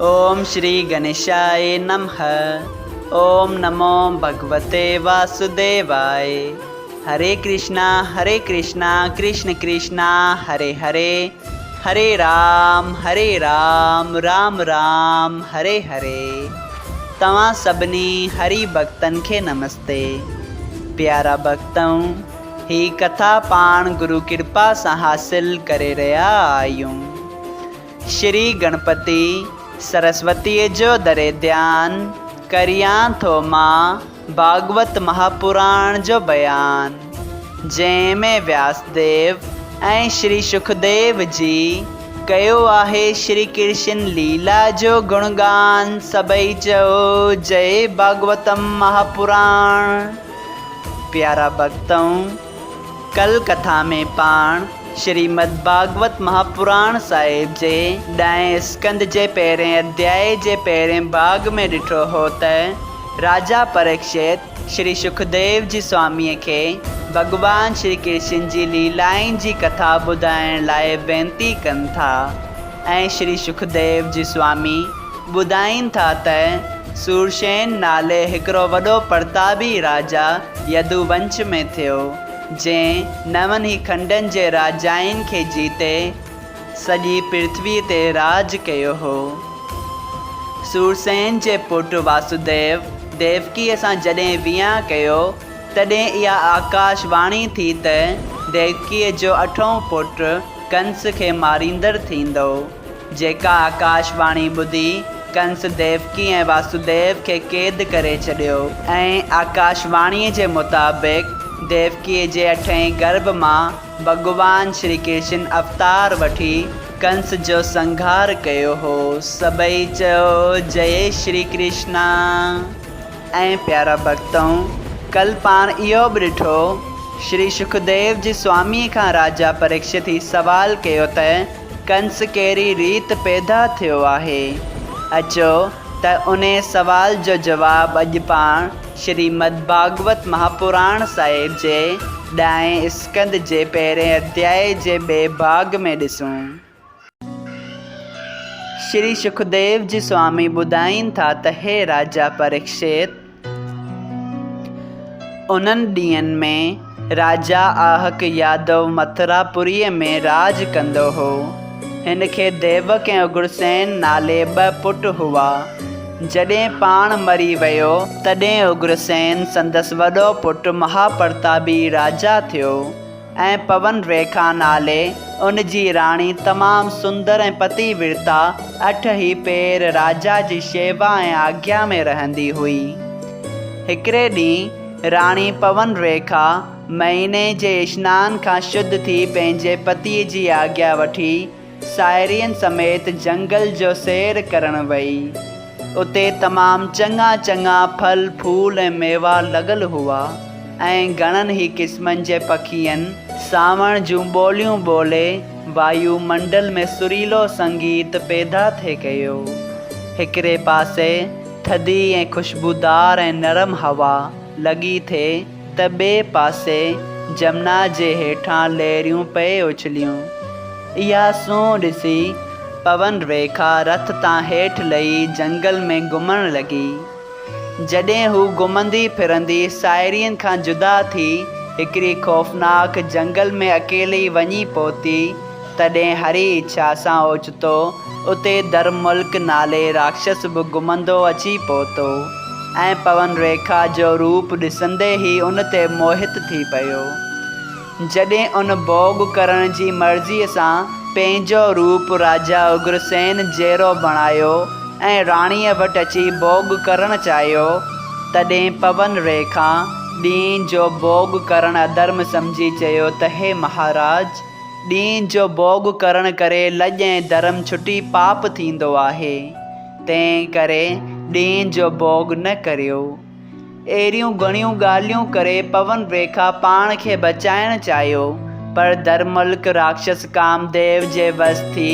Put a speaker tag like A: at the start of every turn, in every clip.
A: ओम श्री गणेशाय नमः। ओम नमो भगवते वासुदेवाय। हरे कृष्णा कृष्ण कृष्णा हरे हरे, हरे राम राम राम हरे हरे। तव्हां सभिनी हरि भक्तन के नमस्ते। प्यारा भक्तों, ही कथा पाण गुरु कृपा से हासिल करे रहा आयूं। श्री गणपति सरस्वती जो दरे ध्यान करिया थो मां भागवत महापुराण जो बयान, जैमें व्यासदेव ऐं श्री सुखदेव जी कयो आहे श्री कृष्ण लीला जो गुणगान। सबई चओ जय भागवतम महापुराण। प्यारा भक्तों, कल कथा में पाण श्रीमद् भागवत महापुराण साहिब जे 10 स्कंद जे पहिरें अध्याय जे पहिरें भाग में ॾिठो हो त राजा परीक्षित श्री सुखदेव जी स्वामीअ खे भगवान श्री कृष्ण जी लीलाउनि जी कथा ॿुधाइण लाइ वेनती कनि था, ऐं श्री सुखदेव जी स्वामी ॿुधाइनि था त सूरसेन नाले हिकिड़ो वॾो प्रतापी राजा यदुवंश में थियो, जंहिं 9 ही खंडनि जे राजाउनि खे जीते सॼी पृथ्वी ते राज कयो हो। सूरसेन जे पुटु वासुदेव देवकीअ सां जॾहिं विहांउ कयो तॾहिं इहा आकाशवाणी थी त देवकीअ जो 8हों पुटु कंस खे मारींदड़ थींदो। जेका आकाशवाणी ॿुधी कंस देवकी ऐं वासुदेव खे क़ैद करे छॾियो, ऐं आकाशवाणीअ जे मुताबिक़ देवकीअ जे 8हें गर्भ मां भगवान श्री कृष्ण अवतार वठी कंस जो संहार कयो हो। सबई चओ जय श्री कृष्णा। ऐं प्यारा भक्तों, कल पाण इहो बि ॾिठो, श्री सुखदेव जी स्वामी खां राजा परीक्षित ही सवाल कयो त कंस कहिड़ी रीत पैदा थियो आहे। अचो त उन सवाल जो जवाब अॼु पाण श्रीमद् भागवत महापुराण साहिब जे 10 स्कंद जे पहिरें अध्याय जे ॿिए भाग में ॾिसूं। श्री सुखदेव जी स्वामी ॿुधाइनि था त हे राजा परीक्षित, उन्हनि ॾींहंनि में राजा आहक यादव मथुरापुरीअ में राज कंदो हो। हिन खे देवक ऐं उग्रसेन नाले 2 पुट हुआ। जॾहिं पाण मरी वियो तॾहिं उग्रसेन संदसि वॾो पुटु महाप्रतापी राजा थियो, ऐं पवन रेखा नाले उन जी राणी तमामु सुंदर ऐं पतिव्रता 8 ही पेर राजा जी शेवा ऐं आज्ञा में रहंदी हुई। हिकिड़े ॾींहुं राणी पवन रेखा महीने जे स्नान खां शुद्ध थी पंहिंजे पतीअ जी आज्ञा वठी साहेड़ियुनि समेत जंगल जो सैर करणु वई। उते तमामु चङा फल फूल ऐं मेवा लॻल हुआ, ऐं घणनि ही क़िस्मनि जे पखियुनि सावण जूं ॿोलियूं ॿोले वायुमंडल में सुरीलो संगीत पैदा थिए कयो। हिकिड़े पासे थधी ऐं ख़ुशबूदार ऐं नरम हवा लॻी थिए त ॿिए पासे जमुना जे हेठां लहरियूं पए उछलियूं। इहा सूंह ॾिसी पवन रेखा रथ तां हेठि लही जंगल में घुमण लॻी। जॾहिं हू घुमंदी फिरंदी साहेड़ियुनि खां जुदा थी हिकिड़ी खौफ़नाक जंगल में अकेली वञी पहुती, तॾहिं हरी इच्छा सां ओचितो उते धर्ममुल्क नाले राक्षस बि घुमंदो अची पहुतो, ऐं पवन रेखा जो रूप ॾिसंदे ई उन ते मोहित थी पियो। जॾहिं उन भोग करण जी मर्ज़ीअ सां पंहिंजो रूप राजा उग्रसेन जहिड़ो बणायो ऐं राणीअ वटि अची भोग करणु चाहियो, तॾहिं पवन रेखा ॾींहं जो भोग करणु अधर्म सम्झी चयो त हे महाराज, ॾींहं जो भोग करण करे लॼ ऐं धर्म छुटी पाप थींदो आहे, तंहिं करे ॾींहं जो भोग न करियो। अहिड़ियूं घणियूं ॻाल्हियूं करे पवन रेखा पाण खे बचाइणु चाहियो, पर धर्ममुल्क राक्षस कामदेव जे वस थी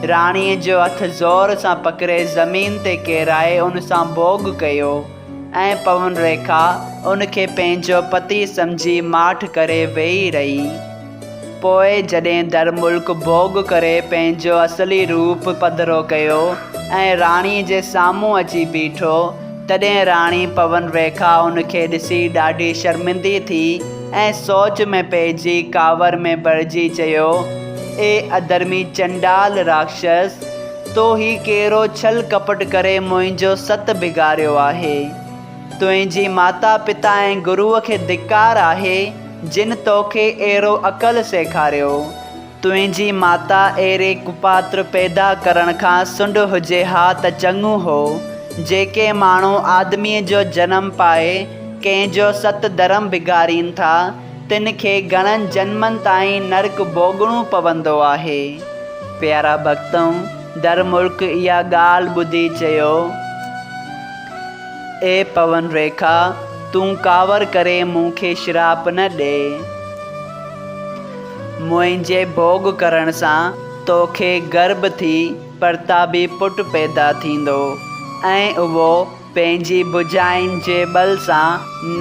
A: राणीअ जो हथ ज़ोर सां पकिड़े ज़मीन ते किराए उन सां भोग कयो, ऐं पवन रेखा उन खे पंहिंजो पति सम्झी माठ करे वेही रही। पोइ जॾहिं धर्ममुल्क भोग करे पंहिंजो असली रूप पधिरो कयो ऐं राणी जे साम्हूं अची बीठो। तॾहिं राणी पवन रेखा उनखे ॾिसी ॾाढी शर्मिंदी थी ऐं सोच में पइजी कांवर में भरिजी चयो, ए अधर्मी चंडाल राक्षस, तो ही कहिड़ो छल कपट करे मुंहिंजो सत बिगाड़ियो आहे। तुंहिंजी माता पिता ऐं गुरूअ खे धिक्कार आहे जिन तोखे अहिड़ो अकल सेखारियो। तुंहिंजी माता अहिड़े कुपात्र पैदा करण खां सुंड हुजे हा त चङो हो। जेके माण्हू आदमीअ जो जनम पाए कंहिंजो सत धर्म बिगाड़ीनि था तिन खे घणनि जन्मनि ताईं नरक भोगणो पवंदो आहे। प्यारा भक्तों, धर्मुल्क इहा ॻाल्हि ॿुधी चयो, ए पवन रेखा, तूं कांवर करे मूंखे श्राप न ॾे। मुंहिंजे भोग करण सां तोखे गर्भ थी परतापी पुटु पैदा थींदो ऐं उहो पंहिंजी भुजाइनि जे बल सां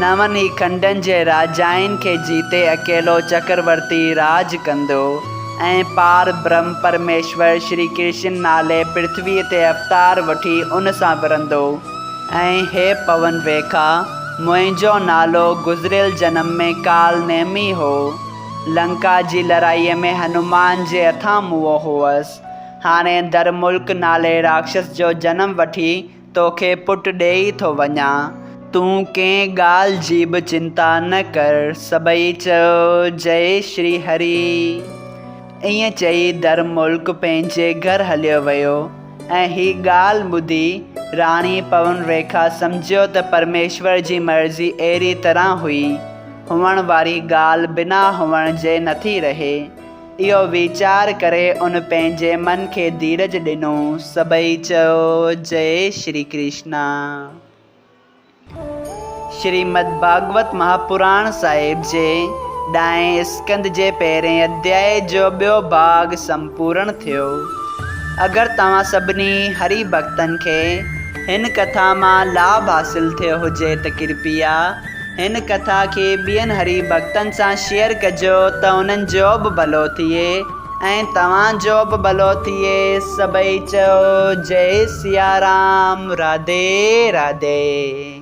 A: नवनि ई खंडनि जे राजाइनि खे जीते अकेलो चक्रवर्ती राज कंदो ऐं पार ब्रह्म परमेश्वर श्री कृष्ण नाले पृथ्वीअ ते अवतार वठी उन सां विरंदो। ऐं हे पवन रेखा, मुंहिंजो नालो गुज़िरियल जनम में काल नेमी हो। लंका जी लड़ाईअ में हनुमान जे हथां मुओ हुअसि। हाणे धर्मुल्क नाले राक्षस जो जनम वठी तोखे पुटु ॾेई थो वञा। तूं कंहिं ॻाल्हि जी बि चिंता न कर। सभई चयो जय श्री हरि। ईअं चई धर्मुल्क पंहिंजे घर हलियो वियो ऐं ही ॻाल्हि ॿुधी राणी पवन रेखा सम्झियो त परमेश्वर जी मर्ज़ी अहिड़ी तरह हुई, हुअण वारी ॻाल्हि बिना हुअण जे नथी रहे। इहो वीचार करे उन पंहिंजे मन खे धीरज ॾिनो। सभई चयो जय श्री कृष्णा। श्रीमद् भागवत महापुराण साहिब जे ॾाएं स्कंद जे पहिरें अध्याय जो ॿियो भाग संपूर्ण थियो। अगरि तव्हां सभिनी हरि भक्तनि खे हिन कथा मां लाभ हासिल थियो हुजे त कृपया हिन कथा खे ॿियनि हरि भक्तनि सां शेयर कजो त उन्हनि जो बि भलो थिए ऐं तव्हांजो बि भलो थिए। सभई चयो जय सिया राम। राधे राधे।